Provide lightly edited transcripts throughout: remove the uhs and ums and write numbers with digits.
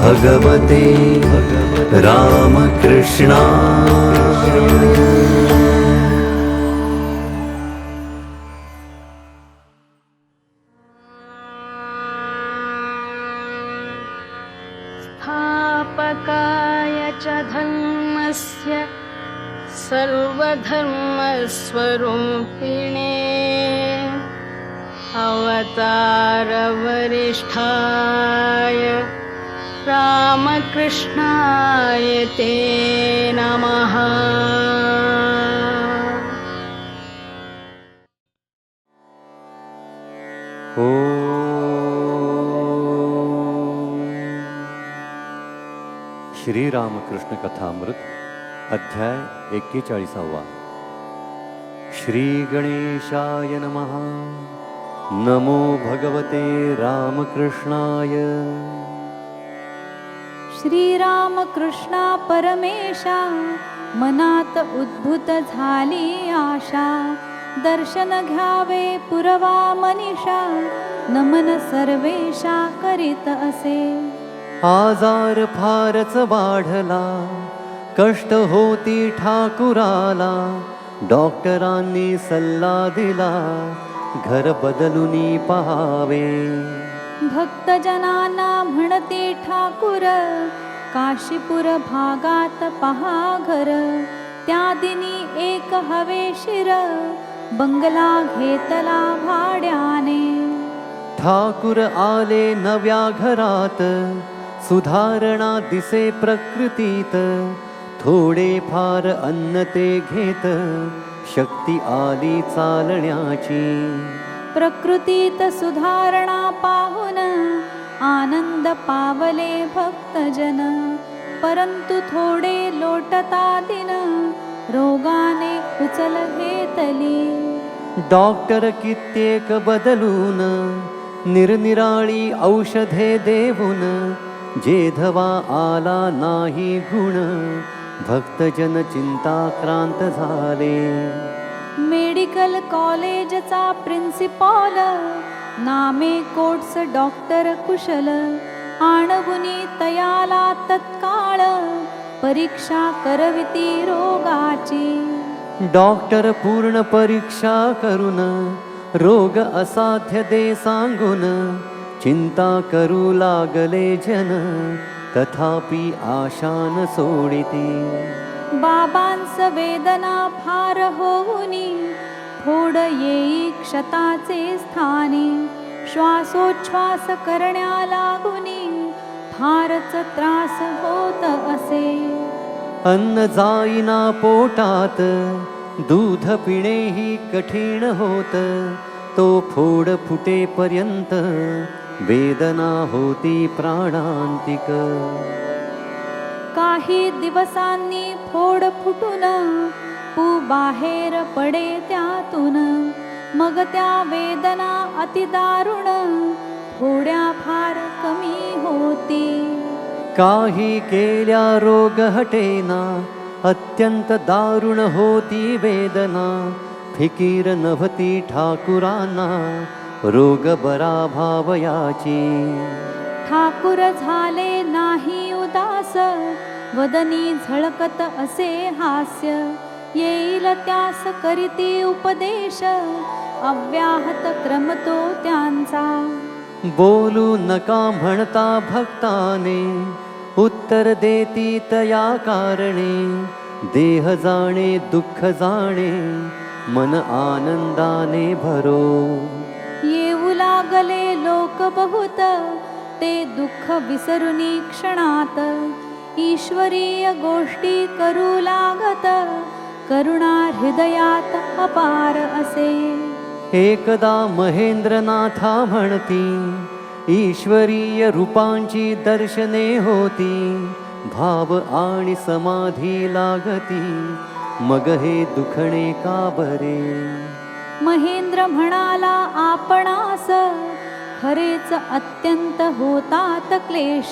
भगवते रामकृष्णा। स्थापकाय च धर्मस्य सर्वधर्मस्वरूपिणे अवतारवरिष्ठाय रामकृष्णाय ते नमः। श्री रामकृष्ण कथामृत अध्याय 41। श्री गणेशाय नमः। नमो भगवते रामकृष्णाय। श्रीरामकृष्णा परमेशा मनात उद्भूत झाली आशा, दर्शन घ्यावे पुरवा मनीषा, नमन सर्वेशा करीत असे। आजार फारच वाढला, कष्ट होती ठाकुराला, डॉक्टरांनी सल्ला दिला, घर बदलूनी पहावे। भक्तजनांना म्हणते ठाकुर, काशीपुर भागात पहा घर, त्या दिनी एक हवेशीर, बंगला घेतला भाड्याने। ठाकुर आले नव्या घरात, सुधारणा दिसे प्रकृतीत, थोडे फार अन्न ते घेत, शक्ती आली चालण्याची। प्रकृतीत सुधारणा पाहून आनंद पावले भक्तजन, परंतु थोडे लोटता दिन, रोगाने उचल घेतली। डॉक्टर कित्येक बदलून, निरनिराळी औषधे देऊन, जेधवा आला नाही गुण, भक्तजन चिंताक्रांत झाले। मेडिकल कॉलेजचा प्रिन्सिपॉल, नामे कोट्स डॉक्टर कुशल, आणगुनी तयाला तत्काळ, परीक्षा करविती रोगाची। डॉक्टर पूर्ण परीक्षा करून, रोग असाध्य दे सांगून, चिंता करू लागले जन, तथापि आशा न सोडिती। बाबांस वेदना फार होऊनी, फोड येई क्षताचे स्थानी, श्वासोच्छ्वास करण्या लागुनी, फारच त्रास होत असे। अन्न जाईना पोटात, दूध पिणेही कठीण होत, तो फोड फुटेपर्यंत, वेदना होती प्राणांतिक। काही दिवसांनी फोड फुटून, पू बाहेर पडे त्यातून, मग त्या वेदना अतिदारुण, थोड्या फार कमी होती। काही केल्या रोग हटेना, अत्यंत दारुण होती वेदना, फिकीर नव्हती ठाकुरांना, रोग बरा भावयाची। ठाकुर झाले नाही उदास, वदनी झळकत असे हास्य, येईल त्यास करीती उपदेश, अव्याहत क्रम तो त्यांचा। बोलू नका म्हणता भक्ताने, उत्तर देती तया कारणे, देह जाणे दुःख जाणे, मन आनंदाने भरो। येऊ लागले लोक बहुत, ते दुःख विसरुनी क्षणात, ईश्वरीय गोष्टी करू लागत, करुणा हृदयात अपार असे। एकदा महेंद्रनाथा म्हणती, ईश्वरीय रूपांची दर्शने होती, भाव आणि समाधी लागती, मग हे दुखणे का बरे. महेंद्र म्हणाला आपणास, खरेच अत्यंत होतात क्लेश.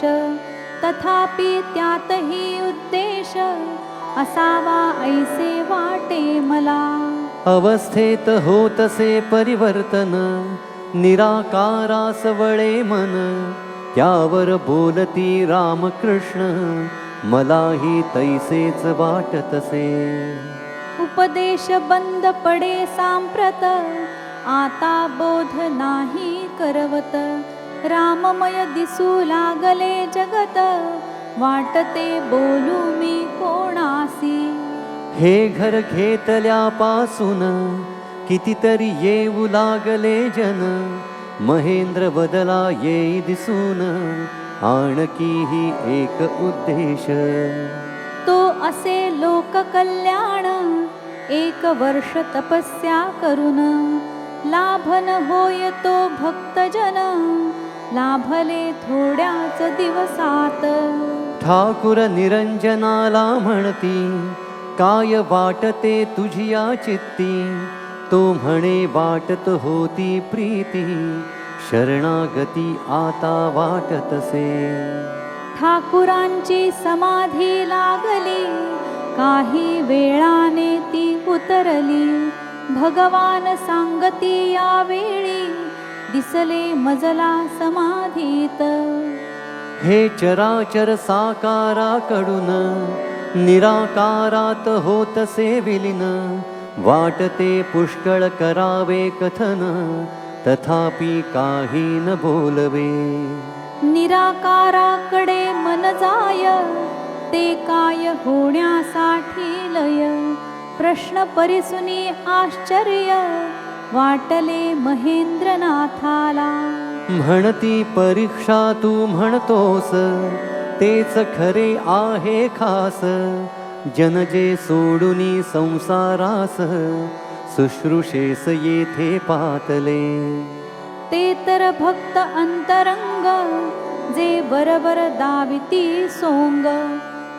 तथापि त्यातही उद्देश, असावा ऐसे वाटे मला. अवस्थेत होतसे परिवर्तन, निराकारास वळे मन. त्यावर बोलती रामकृष्ण, मलाही तैसेच वाटतसे. उपदेश बंद पडे सांप्रत, आता बोध नाही करवत. राममय दिसू लागले जगत, वाटते बोलू मी कोणासी. हे घर घेतल्यापासून कितीतरी येऊ लागले जन. महेंद्र बदला येई दिसून, आणखीही एक उद्देश. तो असे लोक कल्याण, 1 वर्ष तपस्या करून. लाभन होय तो भक्तजन, लाभले थोड्याच दिवसात. ठाकुर निरंजनाला म्हणती, काय वाटते तुझिया चित्ती. तो म्हणे वाटत होती प्रीती, शरणागती आता वाटतसे. ठाकुरांची समाधी लागली, काही वेळाने ती उतरली. भगवान सांगती यावेळी, दिसले मजला समाधीत. हे चराचर साकाराकडून, निराकारात होतसे विलीन. वाटते पुष्कळ करावे कथन, तथापि काही न बोलवे. निराकाराकडे मन जाय, ते काय होण्यासाठी लय. प्रश्न परिसुनी आश्चर्य, वाटले महेंद्रनाथाला. म्हणती परीक्षा तू म्हणतोस, तेच खरे आहे खास. जन जे सोडूनी संसारास, शुश्रूषेस येथे पातले. ते तर भक्त अंतरंग, जे बरोबर दाविती सोंग.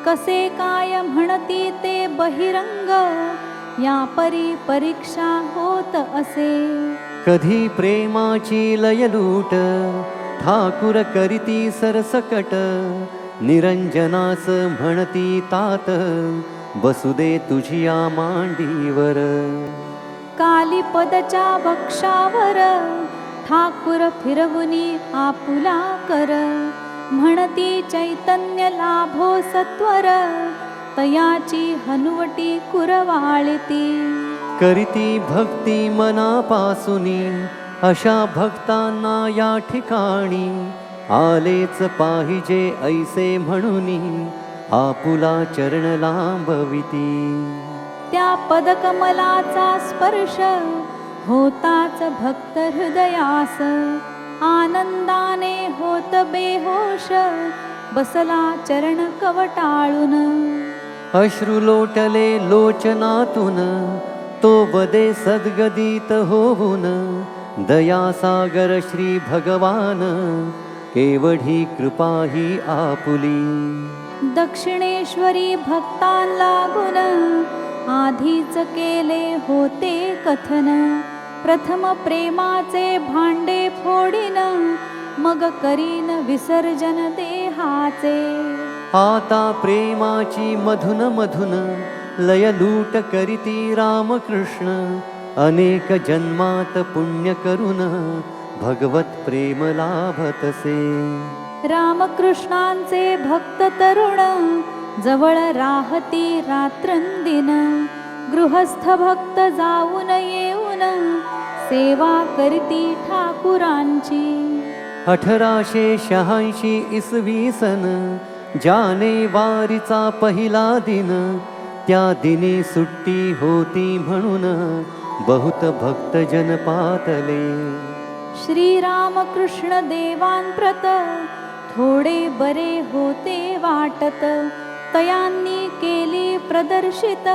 कसे काय म्हणती ते बहिरंग, या परी परीक्षा होत असे. कधी प्रेमाची लय लूट, ठाकुर करीती सरसकट. निरंजनास म्हणती तात, बसुदे तुझिया मांडीवर. कालीपदच्या वक्षावर, ठाकुर फिरवुनी आपुला कर. म्हणती चैतन्य लाभो सत्वर, तयाची हनुवटी कुरवाळती. करीती भक्ती मनापासूनी, अशा भक्तांना या ठिकाणी. आलेच पाहिजे ऐसे म्हणूनी, आपुला चरण लांबविती. त्या पदकमलाचा स्पर्श, होताच भक्त हृदयास. आनंदाने होत बेहोश, बसला चरण कवटाळून. अश्रू लोटले लोचनातून, तो वदे सद्गदित होऊन. दयासागर श्री भगवान, केवढी कृपा ही आपुली. दक्षिणेश्वरी भक्तां लागून, आधीच केले होते कथन. प्रथम प्रेमाचे भांडे फोडीन, मग करीन विसर्जन देहाचे. आता प्रेमाची मधुन मधुन, लय लूट करीती रामकृष्ण. अनेक जन्मात पुण्य करून, भगवत प्रेम लाभतसे. रामकृष्णांचे भक्त तरुण, जवळ राहती रात्रंदिन. गृहस्थ भक्त जाऊन येऊन, सेवा करती ठाकुरांची. 1886 इसवी सन, जानेवारीचा पहिला दिन. त्या दिनी सुट्टी होती म्हणून, बहुत भक्तजन पातले. श्रीरामकृष्ण देवांप्रत, थोडे बरे होते वाटत. तयांनी केली प्रदर्शित,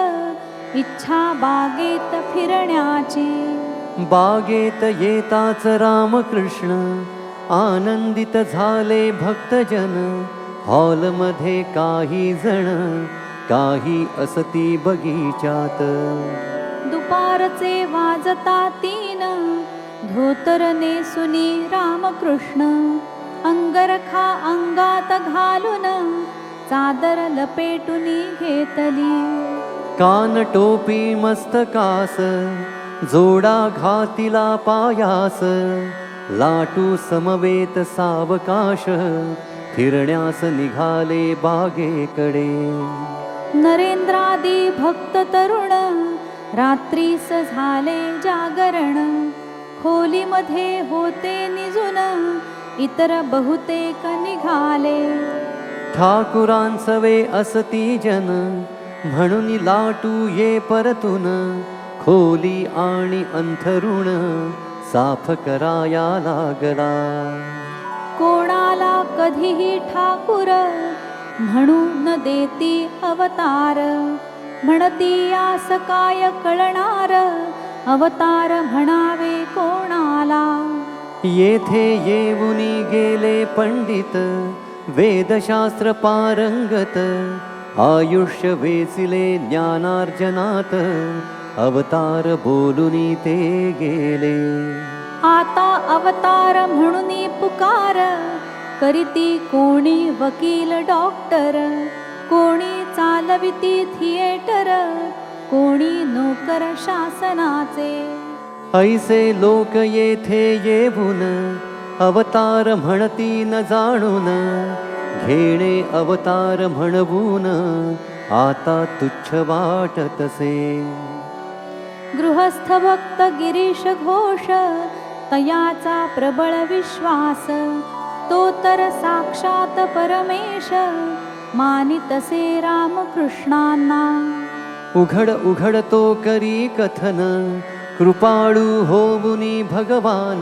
इच्छा बागेत फिरण्याची. बागेत येताच रामकृष्ण, आनंदित झाले भक्तजन. हॉलमध्ये काही जण, काही असती बगीचात. दुपारचे वाजता 3, धोतर नेसुनी रामकृष्ण, अंगरखा अंगात घालून, चादर लपेटुनी घेतली. कान टोपी मस्तकास, जोडा घातिला पायास, लाटू समवेत सावकाश, फिरण्यास निघाले बागेकडे. नरेंद्रादी भक्त तरुण, रात्रीस झाले जागरण, खोलीमध्ये होते निजून, इतर बहुतेक निघाले. ठाकुरांसवे असती जन, म्हणून लाटू ये परतून, खोली आणि अंथरुण साफ कराया लागला. कोणाला कधीही ठाकुर, म्हणून देती अवतार, म्हणती यास काय कळणार, अवतार म्हणावे कोणाला. येथे येऊनी गेले पंडित, वेदशास्त्र पारंगत, आयुष्य वेचिले ज्ञानार्जनात, अवतार बोलुनी ते गेले. आता अवतार म्हणून पुकार, करीती कोणी वकील डॉक्टर, कोणी चालविती थिएटर, कोणी नोकर शासनाचे. ऐसे लोक येथे येऊन, अवतार म्हणती न जाणून, घेणे अवतार म्हणवून, आता तुच्छ वाटतसे. गृहस्थ भक्त गिरीश घोष, तयाचा प्रबळ विश्वास, तो तर साक्षात परमेश, मानितसे रामकृष्णांना. उघड उघड तो करी कथन, कृपाळू होऊनी भगवान,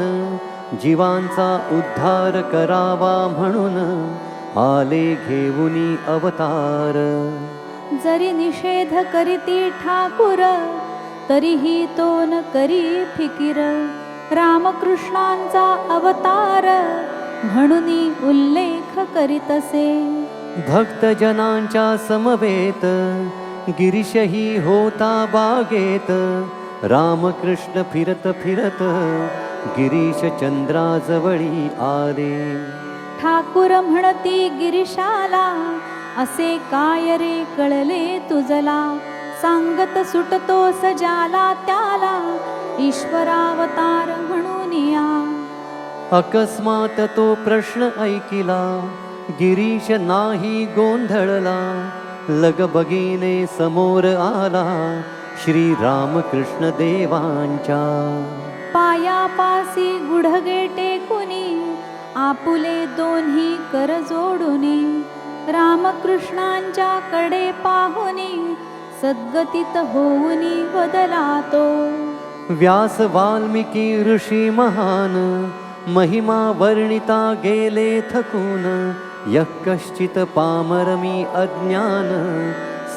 जीवांचा उद्धार करावा म्हणून, आले घेऊनी अवतार. जरी निषेध करीती ठाकुर, तरीही तो न करी फिकीर, रामकृष्णांचा अवतार, म्हणून उल्लेख करीतसे. भक्तजनांच्या समवेत, गिरीशही होता बागेत, रामकृष्ण फिरत फिरत, गिरीश चंद्राजवळी आले. ठाकुर म्हणती गिरीशाला, असे काय रे कळले तुझला, सांगत सुटतो सजाला त्याला, ईश्वरावतार म्हणून या. अकस्मात तो प्रश्न ऐकिला, गिरीश नाही गोंधळला, लगबगीने समोर आला, श्री रामकृष्ण देवांच्या. पायापासी गुढगे टेकुनी, आपुले दोन्ही कर जोडुनी, रामकृष्णांच्या कडे पाहुनी, सद्गतीत होऊनी बदला तो. व्यास वाल्मिकी ऋषी महान, महिमा वर्णिता गेले थकून, यः कश्चित पामर मी अज्ञान,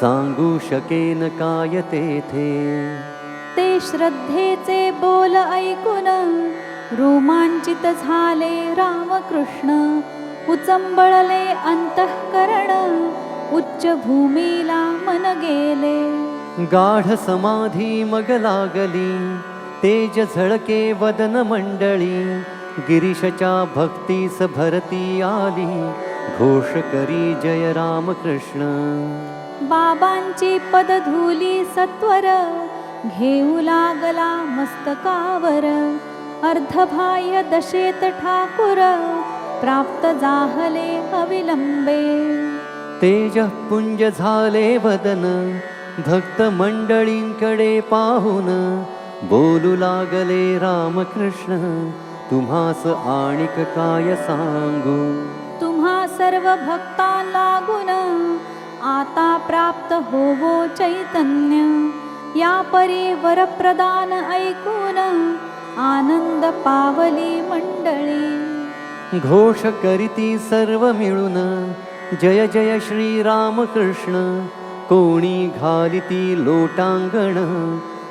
सांगू शकेन काय तेथे. ते श्रद्धेचे बोल ऐकून, रोमांचित झाले रामकृष्ण, उचंबळले अंतःकरण, उच्च भूमीला मन गेले. गाढ समाधी मग लागली, तेज झळके वदन मंडळी, गिरीशच्या भक्तीस भरती आली, घोष करी जय रामकृष्ण. बाबांची पदधूली सत्वर, घेऊ लागला मस्तकावर, अर्धबाह्य दशेत ठाकुर, प्राप्त जाहले अविलंबे. तेज पुंज झाले वदन, भक्त मंडळींकडे पाहून, बोलू लागले रामकृष्ण, तुम्हास आणिक काय सांगू. तुम्हा सर्व भक्तां लागून, आता प्राप्त होवो चैतन्य, या परी वरप्रदान ऐकून, आनंद पावली मंडळी. घोष करीती सर्व मिळून, जय जय श्री रामकृष्ण. कोणी घालिती लोटांगण,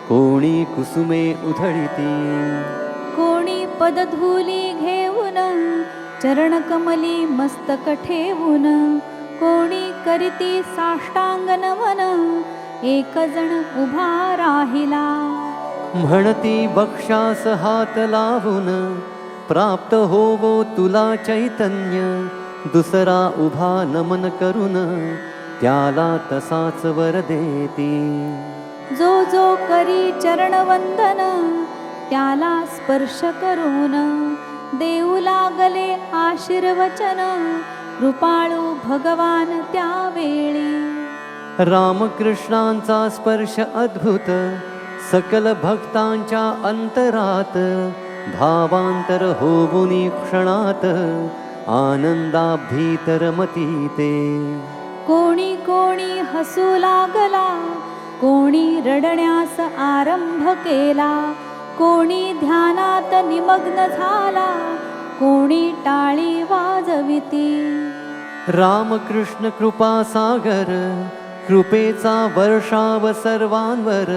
कोणी कुसुमे उधळिती. कोणी पदधूली घेऊन, चरणकमली मस्तक ठेवून, कोणी करीती साष्टांग नमन एक जण उभा राहिला. म्हणती बक्षास हात लावून प्राप्त होवो तुला चैतन्य. दुसरा उभा नमन करून त्याला तसाच वर देती. जो जो करी चरणवंदन त्याला स्पर्श करून देऊ लागले आशीर्वचन कृपाळू भगवान त्यावेळी. रामकृष्णांचा स्पर्श अद्भुत सकल भक्तांच्या अंतरात भावांतर होऊनी क्षणात आनंदाभीतरमती ते. कोणी कोणी हसू लागला, कोणी रडण्यास आरंभ केला, कोणी ध्यानात निमग्न झाला, कोणी टाळी वाजविती. रामकृष्ण कृपा सागर कृपेचा वर्षाव सर्वांवर.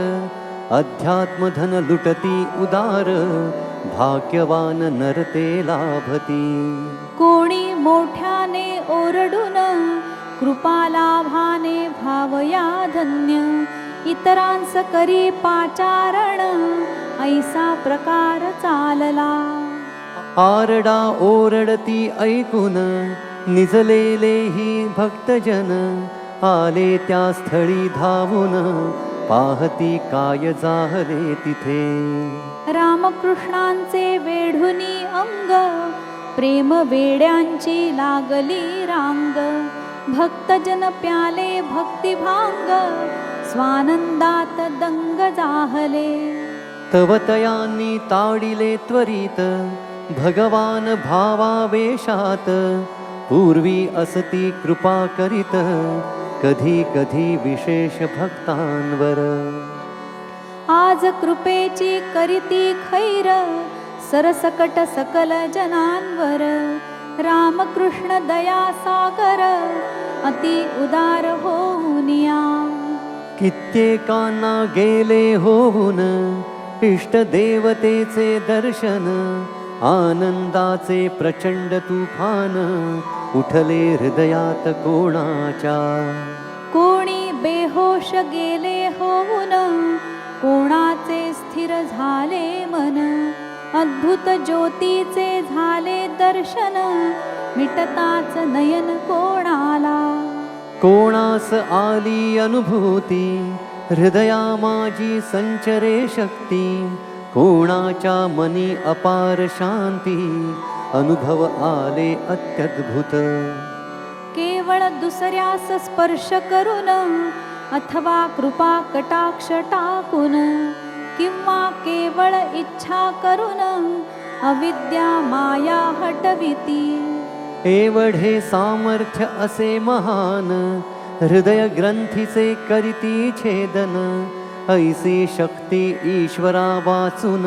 अध्यात्मधन लुटती उदार भाग्यवान नरते लाभती. कोणी मोठ्याने ओरडून कृपालाभाने भावया धन्य. इतरांस करी पाचारण ऐसा प्रकार चालला. आरडा ओरडती ऐकून निजलेले ही भक्तजन आले त्या स्थळी धावून पाहती काय जाहले तिथे. रामकृष्णांचे वेढुनी अंग प्रेम वेड्यांची लागली रांग. भक्तजन प्याले भक्तिभांग स्वानंदात दंग जाहले. तवतयांनी ताडिले त्वरित भगवान भावावेशात. पूर्वी असती कृपा करीत कधी कधी विशेष भक्तांवर. आज कृपेची करीती खैर सरसकट सकल जनांवर. रामकृष्ण दया सागर अति उदार होऊनिया. कित्येकांना गेले होऊन इष्ट देवतेचे दर्शन. आनंदाचे प्रचंड तुफान उठले हृदयात कोणाच्या. कोणी बेहोश गेले होऊन कोणाचे स्थिर झाले मन. अद्भुत ज्योतीचे झाले दर्शन मिटताच नयन कोणाला. कोणास आली अनुभूती हृदया माझी संचरे शक्ती. कोणाच्या मनी अपार शांती अनुभव आले अत्यद्भुत. केवळ दुसऱ्यास स्पर्श करून अथवा कृपा कटाक्ष टाकून किंवा केवळ इच्छा करून अविद्या माया हटविती. एवढे सामर्थ्य असे महान हृदय ग्रंथीचे करीती छेदन. ऐसी शक्ती ईश्वरा वाचून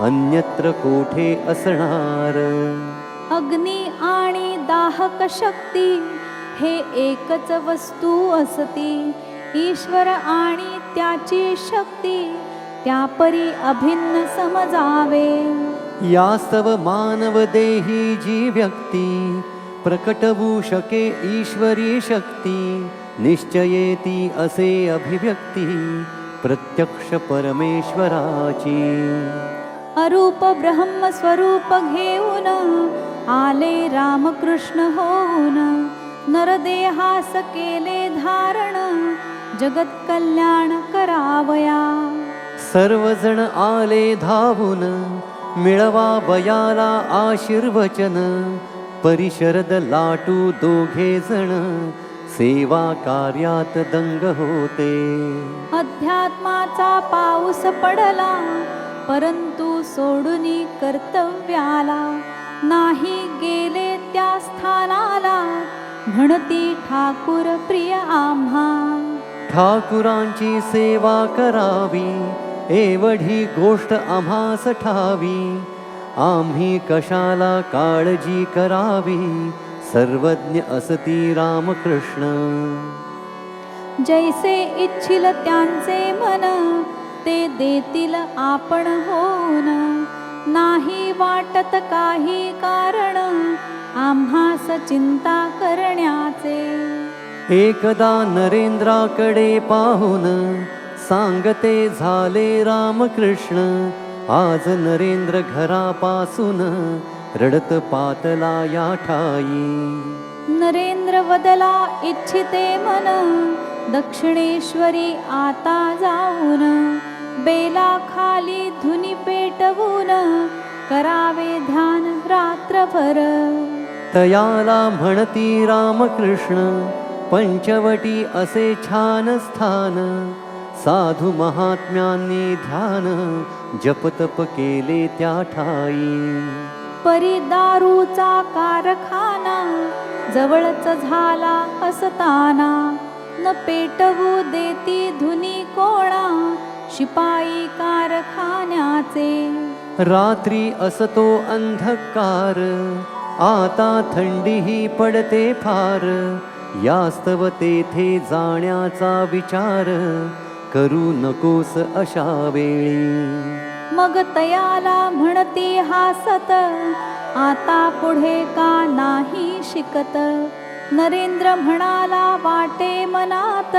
अन्यत्र कोठे असणार. अग्नी आणि दाहक शक्ती हे एकच वस्तू असती. ईश्वर आणि त्याची शक्ती त्यापरी अभिन्न समजावे. यास्तव मानव देही जी व्यक्ती प्रकटवू शके ईश्वरी शक्ती. निश्चयेती असे अभिव्यक्ती प्रत्यक्ष परमेश्वराची. अरूप ब्रह्म स्वरूप घेऊन आले रामकृष्ण होऊन. नरदेहास केले धारण जगत कल्याण करावया. सर्वजण आले धावून मिळवा बयाला आशीर्वचन. परिशरद लाटू दोघे जण सेवा कार्यात दंग होते. अध्यात्माचा पाऊस पडला परंतु सोडूनी कर्तव्याला. नाही गेले त्या स्थानाला म्हणती ठाकूर प्रिय आम्हा. ठाकुरांची सेवा करावी एवढी गोष्ट आम्हास ठावी. आम्ही कशाला काळजी करावी सर्वज्ञ असती रामकृष्ण. जैसे इच्छिल त्यांचे मन ते देतील आपण होऊन. नाही वाटत काही कारण आम्हास चिंता करण्याचे. एकदा नरेंद्राकडे पाहून सांगते झाले रामकृष्ण. आज नरेंद्र घरापासून रडत पातला या ठाई. नरेंद्र वदला इच्छिते मन, दक्षिणेश्वरी आता जाऊन. बेला खाली धुनी पेटवून, करावे ध्यान रात्रभर. तयाला म्हणती रामकृष्ण, पंचवटी असे छान स्थान. साधू महात्म्यांनी ध्यान जपतप केले त्या ठाई. परी दारूचा कारखाना जवळच झाला असताना. न पेटवू देती धुनी कोणा, शिपाई कारखान्याचे. रात्री असतो अंधकार, आता थंडीही पडते फार. यास्तव तेथे जाण्याचा विचार, करू नकोस अशा वेळी. मग तयाला म्हणती हासत, आता पुढे का नाही शिकत. नरेंद्र म्हणाला वाटे मनात,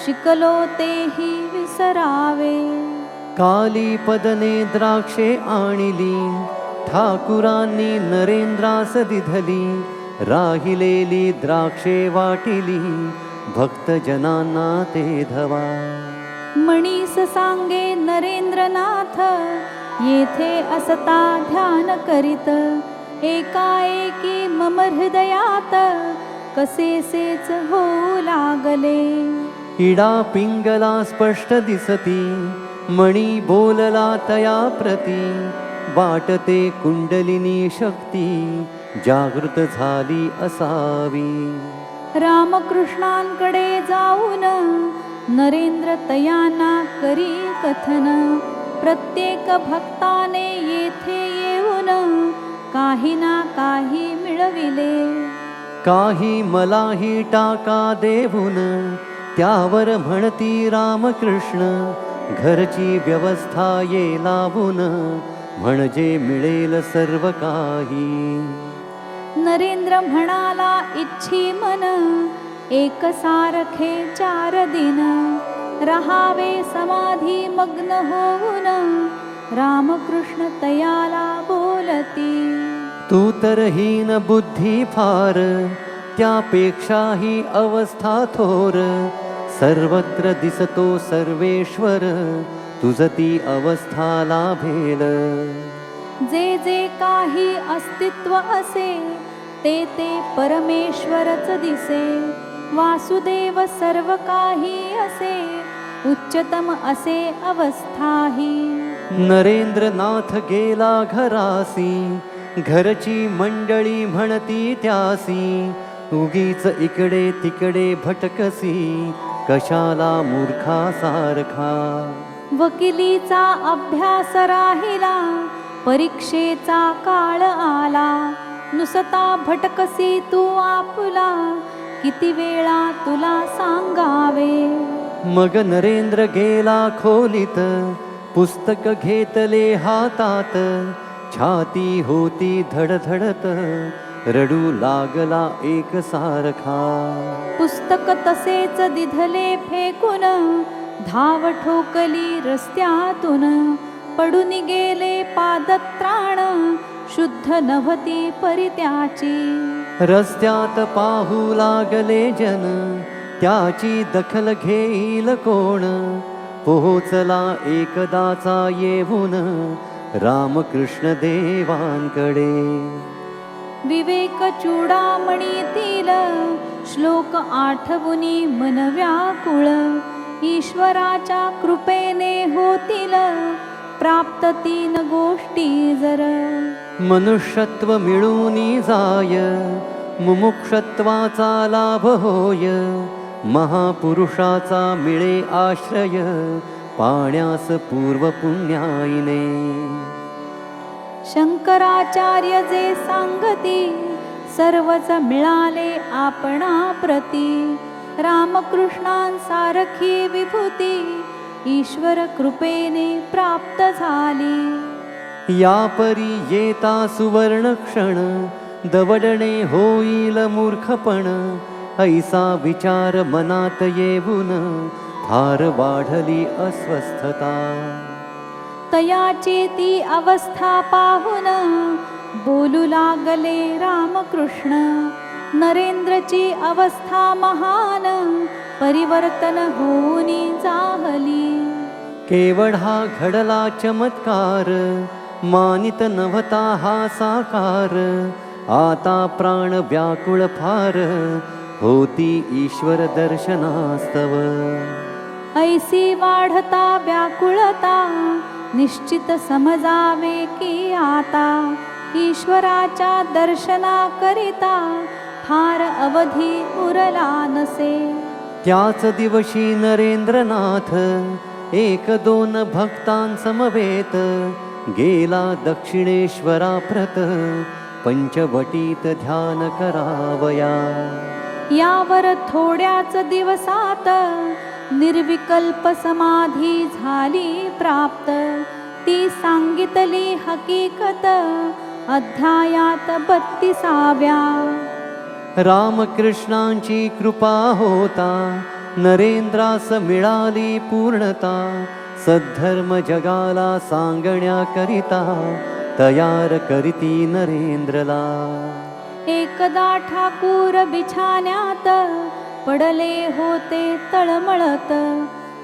शिकलो तेही विसरावे. काली पदने द्राक्षे आणली, ठाकुरांनी नरेंद्रास दिधली. राहिलेली द्राक्षे वाटिली, भक्तजनांना ते धवा. मनीस सांगे नरेंद्रनाथ, येथे असता ध्यान करीत. एकाएकी मम हृदयात, कसेसेच होऊ लागले. इडा पिंगला स्पष्ट दिसती, मणी बोलला तया प्रती. वाटते कुंडलिनी शक्ती, जागृत झाली असावी. रामकृष्णांकडे जाऊन नरेंद्र तयांना करी कथन. प्रत्येक भक्ताने येथे येऊन, काही ना काही मिळविले. काही मलाही टाका देऊन, त्यावर म्हणती रामकृष्ण. घरची व्यवस्था ये लावून, म्हणजे मिळेल सर्व काही. नरेंद्र म्हणाला इच्छी मन, एक सारखे 4 दिन. रहावे समाधी मग्न होऊन, रामकृष्ण तयाला बोलती. तू तर हीन बुद्धी फार, त्यापेक्षाही अवस्था थोर. सर्वत्र दिसतो सर्वेश्वर, तुझ ती अवस्था लाभेल. जे जे काही अस्तित्व असे, ते ते परमेश्वरच दिसे. वासुदेव सर्व काही असे, उच्चतम असे अवस्थाही. नरेंद्रनाथ गेला घरासी, घरची मंडळी म्हणती त्यासी. उगीच इकडे तिकडे भटकसी, कशाला मूर्खासारखा. वकिलीचा अभ्यास राहिला, परीक्षेचा काळ आला. नुसता भटकसी तू आपुला, किती वेळा तुला सांगावे. मग नरेंद्र गेला खोलीत, पुस्तक घेतले हातात. छाती होती धडधडत, रडू लागला एक सारखा. पुस्तक तसेच दिधले फेकून, धाव ठोकली रस्त्यातून. पडून गेले पादत्राण, शुद्ध नव्हती परित्याची. रस्त्यात पाहू लागले जन, त्याची दखल घेईल कोण. पोहोचला एकदाचा येऊन, रामकृष्ण देवांकडे. विवेक चूडामणीतील श्लोक आठवुनी मन व्याकुळ. ईश्वराच्या कृपेने होतील, प्राप्त 3 गोष्टी जर. मनुष्यत्व मिळूनी जाय, मुमुक्षत्वाचा लाभ होय. महापुरुषाचा मिळे आश्रय, पाण्यास पूर्व पुण्याईने. शंकराचार्य जे सांगती, सर्वच मिळाले आपणा प्रती. रामकृष्णांसारखी विभूती, ईश्वर कृपेने प्राप्त झाली. या परी येता सुवर्ण क्षण, दवडणे होईल मूर्खपण. ऐसा विचार मनात येऊन फार वाढली अस्वस्थता. तयाची ती अवस्था पाहून बोलू लागले रामकृष्ण. नरेंद्रची अवस्था महान परिवर्तन होऊन जाहली. केवळ हा घडला चमत्कार, मानित नव्हता हा साकार. आता प्राण व्याकुळ फार, होती ईश्वर दर्शनास्तव. ऐसी वाढता व्याकुळता, निश्चित समजावे की आता ईश्वराच्या दर्शनाकरिता फार अवधी उरला नसे. त्याच दिवशी नरेंद्रनाथ एक दोन भक्तांसमवेत गेला दक्षिणेश्वराप्रत, पंचवटीत ध्यान करावया. यावर थोड्याच दिवसात निर्विकल्प समाधी झाली प्राप्त. ती सांगितली हकीकत अध्यायात 32व्या. रामकृष्णांची कृपा होता, नरेंद्रास मिळाली पूर्णता. सद्धर्म जगाला सांगण्याकरिता, तयार करीती नरेंद्रला. एकदा ठाकूर बिछाण्यात पडले होते तळमळत.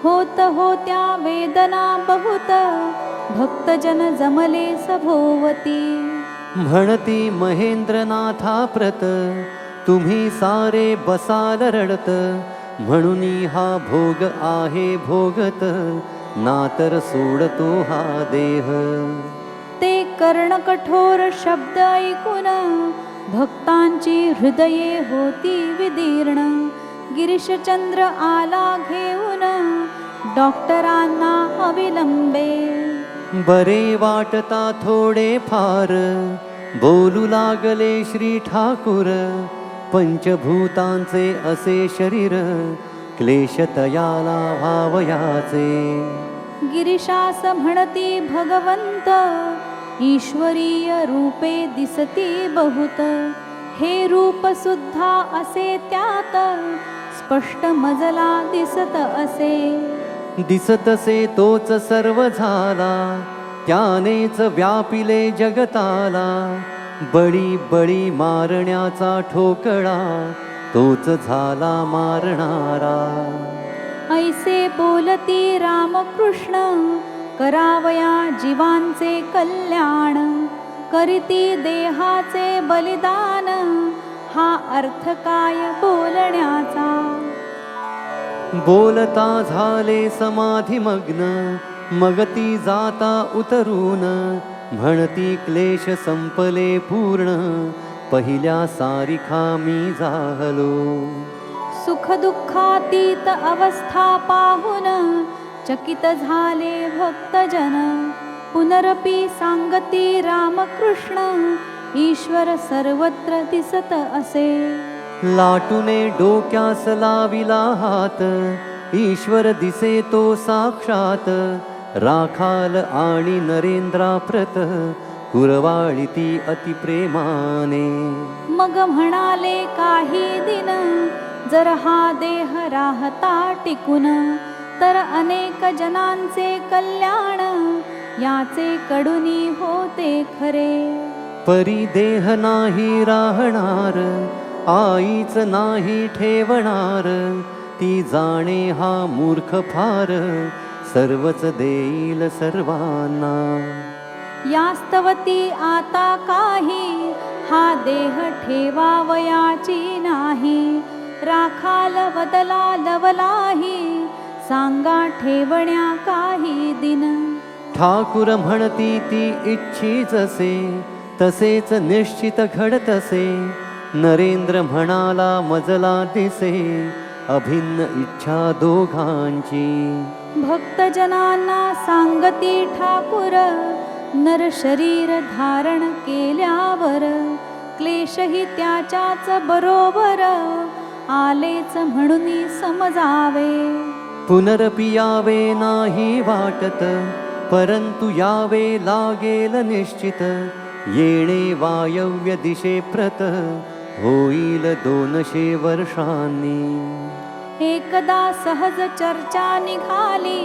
होत होत्या वेदना बहुत, भक्तजन जमले सभोवती. म्हणती महेंद्रनाथाप्रत, तुम्ही सारे बसाल रडत. म्हणून हा भोग आहे भोगत, नातर सोडतो हा देह. ते कर्णकठोर शब्द ऐकून भक्तांची हृदये होती विदीर्ण. गिरीशचंद्र आला घेऊन डॉक्टरांना अविलंबे. बरे वाटता थोडे फार, बोलू लागले श्री ठाकूर. पंचभूतांचे असे शरीर, क्लेश तयाला व्हावयाचे. गिरीशास म्हणती भगवंत, ईश्वरीय रूपे दिसती बहुत. हे रूप सुद्धा असे त्यात, स्पष्ट मजला दिसत असे. दिसतसे तोच सर्व झाला, त्यानेच व्यापिले जगताला. बळी बळी मारण्याचा ठोकळा, तोच झाला मारणारा. ऐसे बोलती रामकृष्ण, करावया जीवांचे कल्याण. करीती देहाचे बलिदान, हा अर्थ काय बोलण्याचा. बोलता झाले समाधिमग्न, मगती जाता उतरून. म्हणती क्लेश संपले पूर्ण, पहिल्या सारिखा मी जाहलो. सुख दुःखातीत अवस्था पाहून चकित झाले भक्तजन. पुनरपी सांगती रामकृष्ण, ईश्वर सर्वत्र दिसत असे. लाटूने डोक्यास लाविला हात, ईश्वर दिसे तो साक्षात. राखाल आणि नरेंद्राप्रत, कुरवाळीती अतिप्रेमाने. मग म्हणाले काही दिन, जर हा देह राहता टिकून, तर अनेक जनांचे कल्याण याचे कडुनी होते खरे. परी देह नाही राहणार, आईच नाही ठेवणार. ती जाणे हा मूर्ख फार, सर्वच देईल सर्वांना. यास्तवती आता काही, हा देह ठेवावयाची नाही. राखाल बदला लवलाही, सांगा ठेवण्या काही दिन. ठाकूर म्हणती ती इच्छी जसे, तसेच निश्चित घडतसे. नरेंद्र म्हणाला मजला दिसे, अभिन्न इच्छा दोघांची. भक्तजनांना सांगती ठाकूर, नर शरीर धारण केल्यावर. क्लेशही त्याच्याच बरोबर, आलेच म्हणून समजावे. पुनरपि यावे नाही वाटत, परंतु यावे लागेल निश्चित. येणे वायव्य दिशे प्रत, होईल 200 वर्षांनी. एकदा सहज चर्चा निघाली,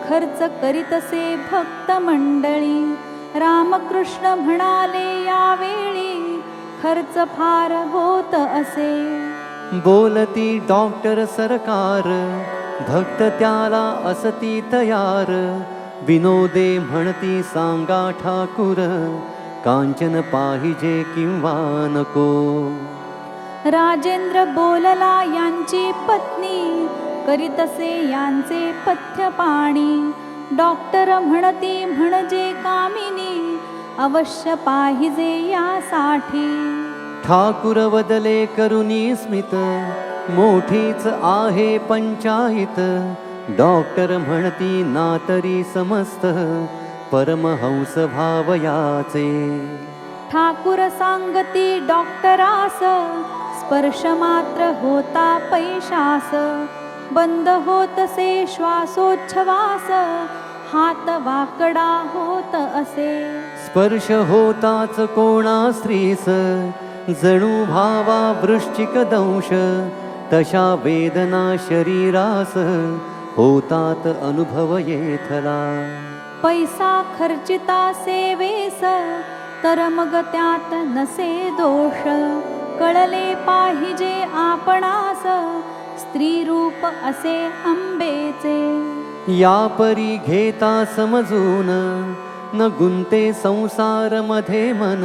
खर्च करीतसे भक्त मंडळी. रामकृष्ण म्हणाले यावेळी, खर्च फार होत असे. बोलती डॉक्टर सरकार, भक्त त्याला असती तयार. विनोदे म्हणती सांगा ठाकूर, कांचन पाहिजे किंवा नको. राजेंद्र बोलला यांची पत्नी, करीतसे यांचे पथ्य पाणी. डॉक्टर म्हणती म्हणजे कामिनी, अवश्य पाहिजे यासाठी. ठाकूर वदले करुणी स्मित, मोठीच आहे पंचायत. डॉक्टर म्हणती ना तरी समस्त, परमहंस भावयाचे. ठाकूर सांगती डॉक्टरास, स्पर्श मात्र होता पैशास. बंद होतसे श्वासोच्छवास, हात वाकडा होत असे. स्पर्श होताच कोणा स्त्रीस, जणू भावा वृश्चिक दंश. तशा वेदना शरीरास, होतात अनुभव येथला. पैसा खर्चिता सेवेस, तर मग त्यात नसे दोष. कळले पाहिजे आपणास, स्त्री रूप असे अंबेचे. या परी घेता समजून, न गुंते संसार मध्ये मन.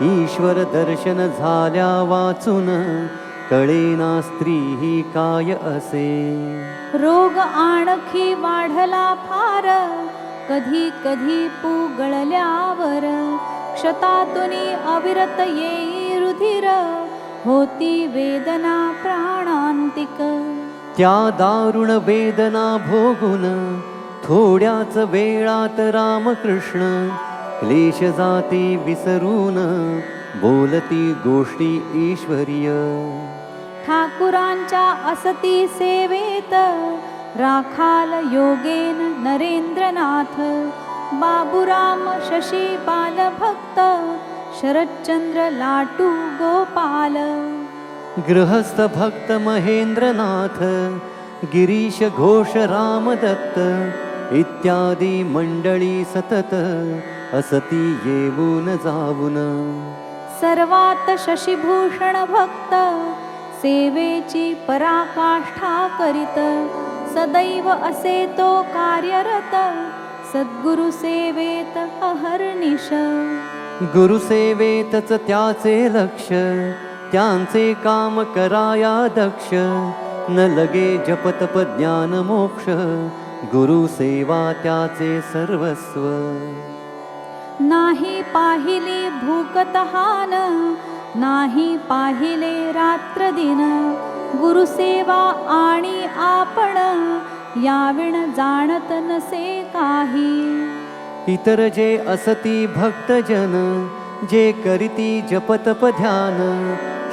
ईश्वर दर्शन झाल्या वाचून, कळेना स्त्री ही काय असे. रोग आणखी वाढला फार, कधी कधी पुगळल्यावर. क्षतातुनी अविरत येई रुधिर, होती वेदना प्राणांतिक. त्या दारुण वेदना भोगून, थोड्याच वेळात रामकृष्ण. क्लेश जाती विसरून, बोलती गोष्टी ईश्वरीय. ठाकुरांच्या असती सेवेत, राखाल योगेन नरेंद्रनाथ. बाबुराम शशी बालभक्त, शरच्चंद्र लाटू गोपाल. गृहस्थ भक्त महेंद्रनाथ, गिरीश घोष रामदत्त. इत्यादी मंडळी सतत, असती येऊन जाऊन. सर्वात शशिभूषण भक्त, सेवेची पराकाष्ठा करीत. सदैव असे तो कार्यरत, सद्गुरु सेवेत अहर्निश. गुरुसेवेतच त्याचे लक्ष, त्यांचे काम कराया दक्ष. न लगे जपतप ज्ञान मोक्ष, गुरुसेवा त्याचे सर्वस्व. नाही पाहिली भूकतहान, नाही पाहिले रात्र दिन. गुरुसेवा आणि आपण, याविण जाणत नसे काही. इतर जे असती भक्तजन, जे करीती जपतप ध्यान.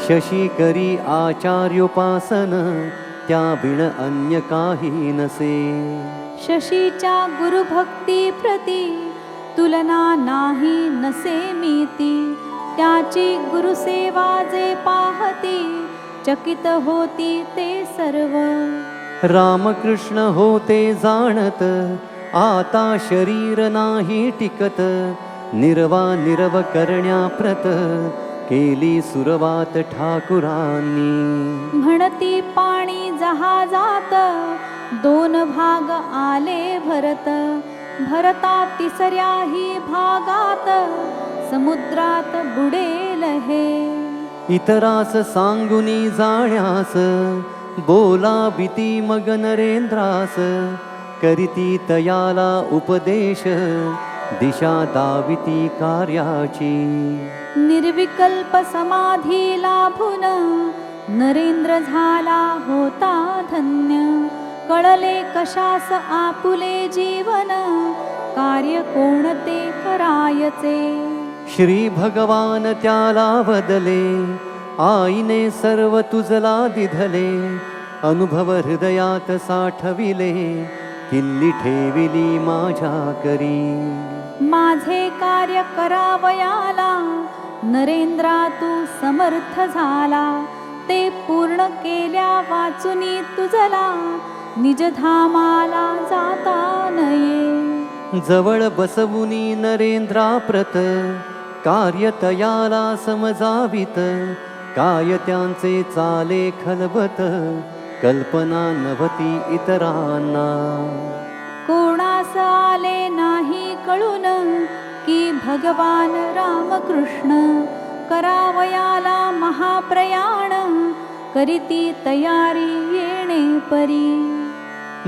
शशी करी आचार्योपासन, त्या बिण अन्य काही नसे. शशीच्या गुरुभक्ती प्रती, तुलना नाही नसे मीती. त्याची गुरुसेवा जे पाहती, चकित होती ते सर्व. रामकृष्ण होते जाणत, आता शरीर नाही टिकत. निर्वा करण्याप्रत, केली सुरवात ठाकुरांनी. म्हणती पाणी जहाजात, 2 भाग आले भरत. भरता तिसऱ्याही भागात, समुद्रात बुडेल हे. इतरास सांगुनी जाण्यास, बोला भीती मग नरेंद्रास. करीती तयाला उपदेश, दिशा दाविती कार्याची. निर्विकल्प समाधी लाभून, नरेंद्र झाला होता धन्य. कळले कशास आपुले जीवन, कार्य कोणते करायचे. श्री भगवान त्याला वदले, आईने सर्व तुझला दिधले. अनुभव हृदयात साठविले, किल्ली ठेविली माझ्या करी. माझे कार्य करावयाला, नरेंद्रा तू समर्थ झाला ते पूर्ण केल्या वाचुनी तुझला निजधामाला जाता नये जवळ बसवुनी नरेंद्रा प्रत कार्य तयाला समजावित काय त्यांचे चाले खलबत कल्पना नभती इतरांना कोणास आले नाही कळून की भगवान रामकृष्ण करावयाला महाप्रयाण करीती तयारी येणे परी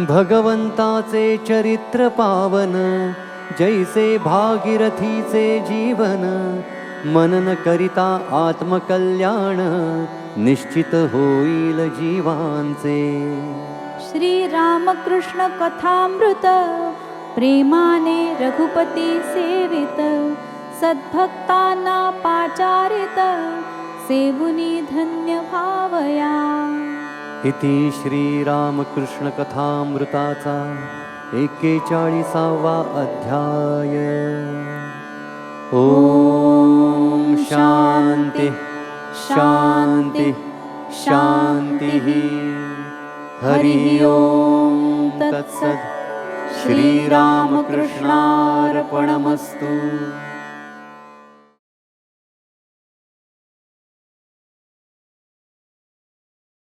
भगवंताचे चरित्र पावन जैसे भागीरथीचे जीवन मनन करिता आत्मकल्याण निश्चित होईल जीवांचे श्री रामकृष्ण कथामृत प्रेमाने रघुपती सेवित सद्भक्तांना पाचारित सेवुनी धन्य भावया इति श्री रामकृष्ण कथामृताचा 41वा अध्याय ओम शांती शांती शांती हरि ओम तत्सत् श्री रामकृष्णार्पणमस्तु।